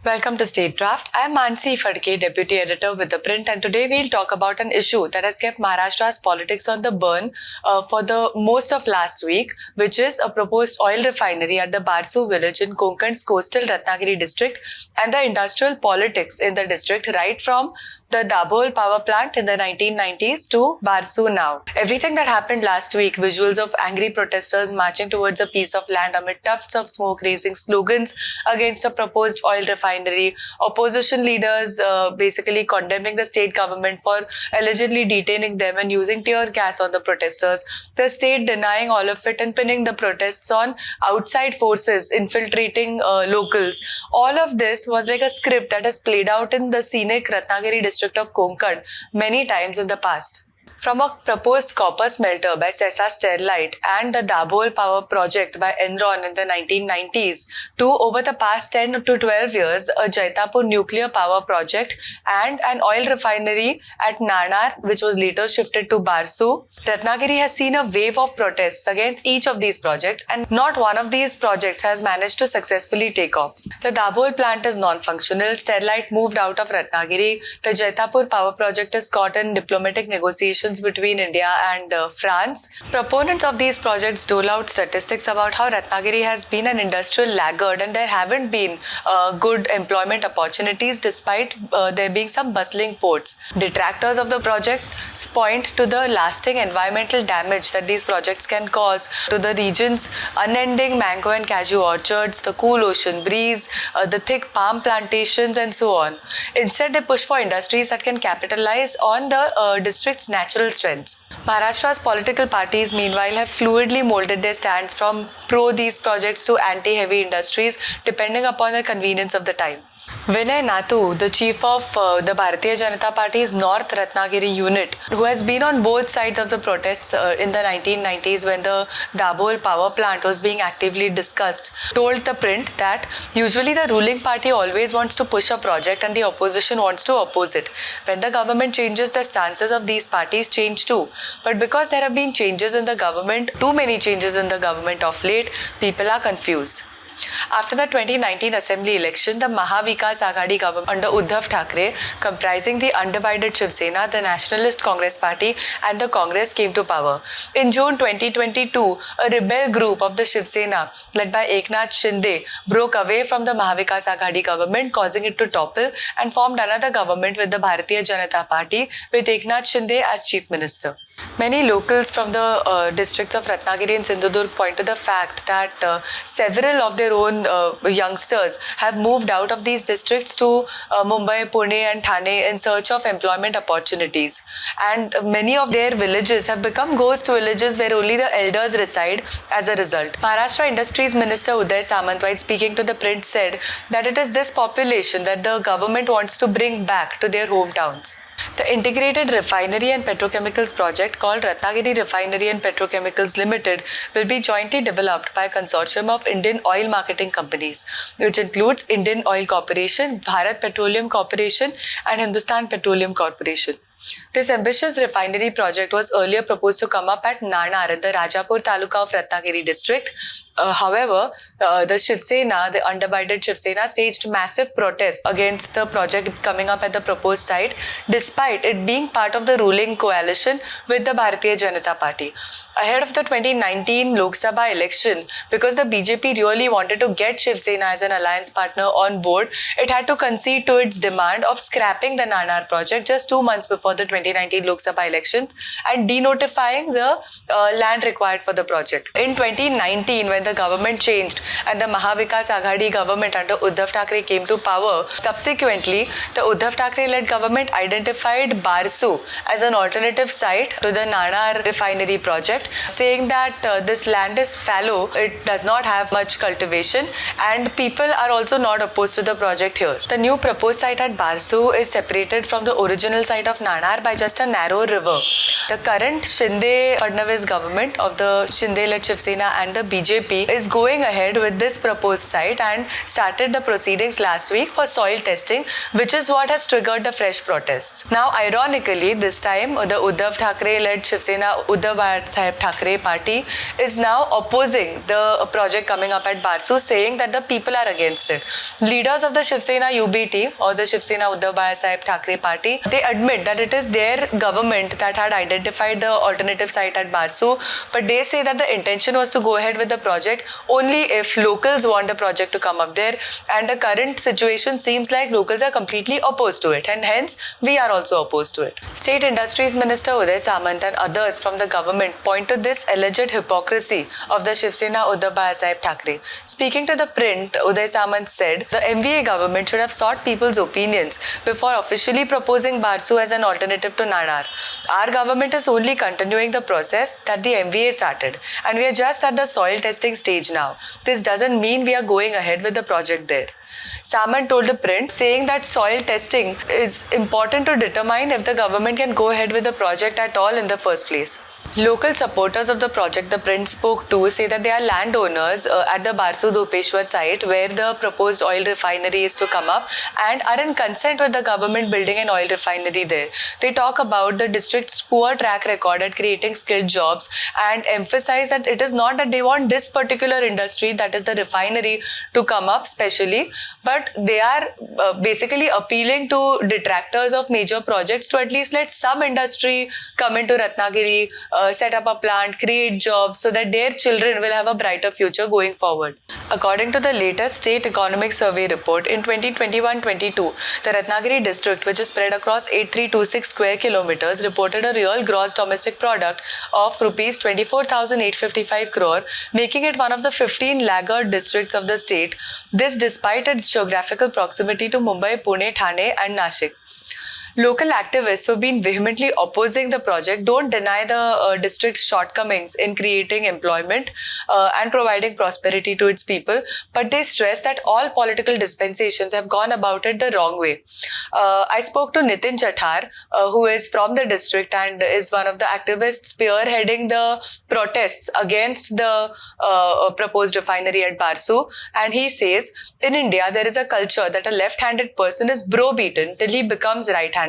Welcome to State Draft. I'm Manasi Phadke, Deputy Editor with ThePrint, and today we'll talk about an issue that has kept Maharashtra's politics on the burn for the most of last week, which is a proposed oil refinery at the Barsu village in Konkan's coastal Ratnagiri district and the industrial politics in the district right from the Dabhol power plant in the 1990s to Barsu now. Everything that happened last week, visuals of angry protesters marching towards a piece of land amid tufts of smoke, raising slogans against a proposed oil refinery, opposition leaders basically condemning the state government for allegedly detaining them and using tear gas on the protesters, the state denying all of it and pinning the protests on outside forces infiltrating locals. All of this was like a script that has played out in the scenic Ratnagiri district of Konkan many times in the past. From a proposed copper smelter by Sesa Sterlite and the Dabhol power project by Enron in the 1990s to over the past 10 to 12 years, a Jaitapur nuclear power project and an oil refinery at Nanar, which was later shifted to Barsu, Ratnagiri has seen a wave of protests against each of these projects, and not one of these projects has managed to successfully take off. The Dabhol plant is non-functional, Sterlite moved out of Ratnagiri, the Jaitapur power project is caught in diplomatic negotiations between India and France. Proponents of these projects dole out statistics about how Ratnagiri has been an industrial laggard and there haven't been good employment opportunities despite there being some bustling ports. Detractors of the project point to the lasting environmental damage that these projects can cause to the region's unending mango and cashew orchards, the cool ocean breeze, the thick palm plantations and so on. Instead, they push for industries that can capitalize on the district's natural strengths. Maharashtra's political parties, meanwhile, have fluidly molded their stands from pro these projects to anti-heavy industries, depending upon the convenience of the time. Vinay Nathu, the chief of the Bharatiya Janata Party's North Ratnagiri unit, who has been on both sides of the protests in the 1990s when the Dabhol power plant was being actively discussed, told ThePrint that usually the ruling party always wants to push a project and the opposition wants to oppose it. When the government changes, the stances of these parties change too. But because there have been changes in the government, too many changes in the government of late, people are confused. After the 2019 assembly election, the Mahavikas Aghadi government under Uddhav Thackeray, comprising the undivided Shiv Sena, the Nationalist Congress Party and the Congress came to power. In June 2022, a rebel group of the Shiv Sena, led by Eknath Shinde, broke away from the Mahavikas Aghadi government, causing it to topple and formed another government with the Bharatiya Janata Party with Eknath Shinde as Chief Minister. Many locals from the districts of Ratnagiri and Sindhudurg point to the fact that several of their own youngsters have moved out of these districts to Mumbai, Pune and Thane in search of employment opportunities. And many of their villages have become ghost villages where only the elders reside as a result. Maharashtra Industries Minister Uday Samant, while speaking to ThePrint, said that it is this population that the government wants to bring back to their hometowns. The integrated refinery and petrochemicals project called Ratnagiri Refinery and Petrochemicals Limited will be jointly developed by a consortium of Indian oil marketing companies, which includes Indian Oil Corporation, Bharat Petroleum Corporation and Hindustan Petroleum Corporation. This ambitious refinery project was earlier proposed to come up at Nanar in the Rajapur Taluka of Ratnagiri district. However, the Shiv Sena, the undivided Shiv Sena, staged massive protests against the project coming up at the proposed site, despite it being part of the ruling coalition with the Bharatiya Janata Party. Ahead of the 2019 Lok Sabha election, because the BJP really wanted to get Shiv Sena as an alliance partner on board, it had to concede to its demand of scrapping the Nanar project just 2 months before the 2019 Lok Sabha elections and denotifying the land required for the project. In 2019, when the government changed and the Mahavikas Aghadi government under Uddhav Thackeray came to power, subsequently, the Uddhav Thackeray-led government identified Barsu as an alternative site to the Nanar refinery project, saying that this land is fallow, it does not have much cultivation and people are also not opposed to the project here. The new proposed site at Barsu is separated from the original site of Nanar by just a narrow river. The current Shinde-Fadnavis government of the Shinde-led Shiv Sena and the BJP BJP is going ahead with this proposed site and started the proceedings last week for soil testing, which is what has triggered the fresh protests. Now, ironically, this time the Uddhav Thackeray-led Shiv Sena Uddhav Sahib Thackeray party is now opposing the project coming up at Barsu, saying that the people are against it. Leaders of the Shiv Sena UBT or the Shiv Sena Uddhav Sahib Thackeray party, they admit that it is their government that had identified the alternative site at Barsu, but they say that the intention was to go ahead with the project only if locals want the project to come up there, and the current situation seems like locals are completely opposed to it, and hence we are also opposed to it. State Industries Minister Uday Samant and others from the government point to this alleged hypocrisy of the Shiv Sena Uddhav Sahib Thackeray. Speaking to The Print, Uday Samant said the MVA government should have sought people's opinions before officially proposing Barsu as an alternative to Nanar. Our government is only continuing the process that the MVA started, and we are just at the soil testing stage now. This doesn't mean we are going ahead with the project there. Samant told The Print, saying that soil testing is important to determine if the government can go ahead with the project at all in the first place. Local supporters of the project The Print spoke to say that they are landowners at the Barsu Dhopeshwar site where the proposed oil refinery is to come up and are in consent with the government building an oil refinery there. They talk about the district's poor track record at creating skilled jobs and emphasize that it is not that they want this particular industry, that is the refinery, to come up specially, but they are basically appealing to detractors of major projects to at least let some industry come into Ratnagiri, set up a plant, create jobs so that their children will have a brighter future going forward. According to the latest State Economic Survey report, in 2021-22, the Ratnagiri district, which is spread across 8326 square kilometers, reported a real gross domestic product of Rs 24,855 crore, making it one of the 15 laggard districts of the state. This despite its geographical proximity to Mumbai, Pune, Thane and Nashik. Local activists who have been vehemently opposing the project don't deny the district's shortcomings in creating employment and providing prosperity to its people, but they stress that all political dispensations have gone about it the wrong way. I spoke to Nitin Chathar, who is from the district and is one of the activists spearheading the protests against the proposed refinery at Barsu, and he says, in India, there is a culture that a left-handed person is browbeaten till he becomes right-handed.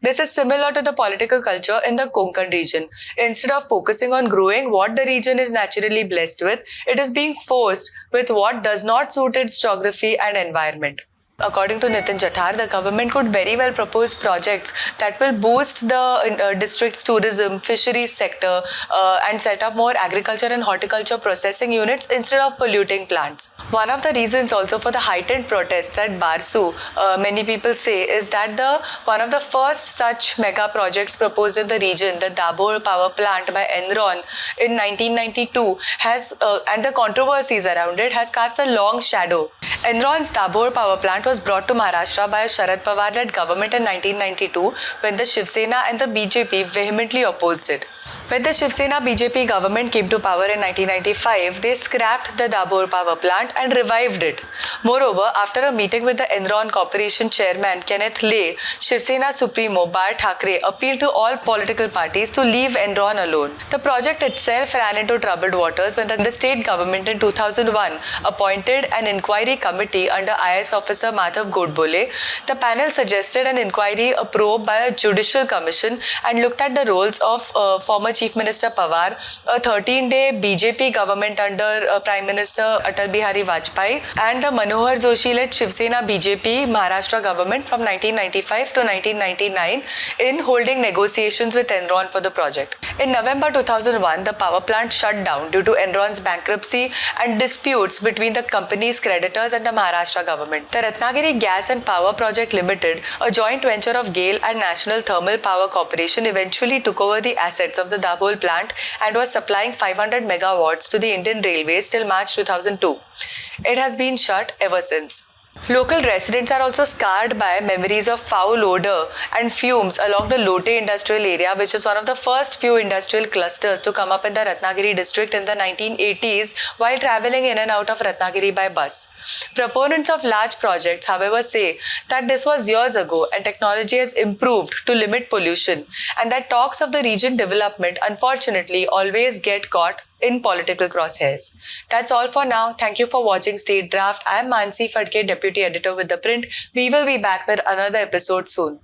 This is similar to the political culture in the Konkan region. Instead of focusing on growing what the region is naturally blessed with, it is being forced with what does not suit its geography and environment. According to Nitin Chathar, the government could very well propose projects that will boost the district's tourism, fisheries sector and set up more agriculture and horticulture processing units instead of polluting plants. One of the reasons also for the heightened protests at Barsu, many people say, is that one of the first such mega projects proposed in the region, the Dabhol power plant by Enron in 1992, and the controversies around it has cast a long shadow. Enron's Dabhol power plant was brought to Maharashtra by a Sharad Pawar-led government in 1992 when the Shiv Sena and the BJP vehemently opposed it. When the Shiv Sena BJP government came to power in 1995, they scrapped the Dabhol power plant and revived it. Moreover, after a meeting with the Enron Corporation chairman Kenneth Lay, Shiv Sena Supremo Bal Thackeray appealed to all political parties to leave Enron alone. The project itself ran into troubled waters when the state government in 2001 appointed an inquiry committee under IS officer Madhav Godbole. The panel suggested an inquiry, a probe by a judicial commission, and looked at the roles of former Chief Minister Pawar, a 13-day BJP government under Prime Minister Atal Bihari Vajpayee, and the Manohar Joshi-led Shiv Sena BJP Maharashtra government from 1995 to 1999 in holding negotiations with Enron for the project. In November 2001, the power plant shut down due to Enron's bankruptcy and disputes between the company's creditors and the Maharashtra government. The Ratnagiri Gas and Power Project Limited, a joint venture of GAIL and National Thermal Power Corporation, eventually took over the assets of the Dabhol plant and was supplying 500 megawatts to the Indian Railways till March 2002. It has been shut ever since. Local residents are also scarred by memories of foul odor and fumes along the Lote industrial area, which is one of the first few industrial clusters to come up in the Ratnagiri district in the 1980s while travelling in and out of Ratnagiri by bus. Proponents of large projects, however, say that this was years ago and technology has improved to limit pollution, and that talks of the region development unfortunately always get caught in political crosshairs. That's all for now. Thank you for watching State Draft. I am Manasi Phadke, Deputy Editor with The Print. We will be back with another episode soon.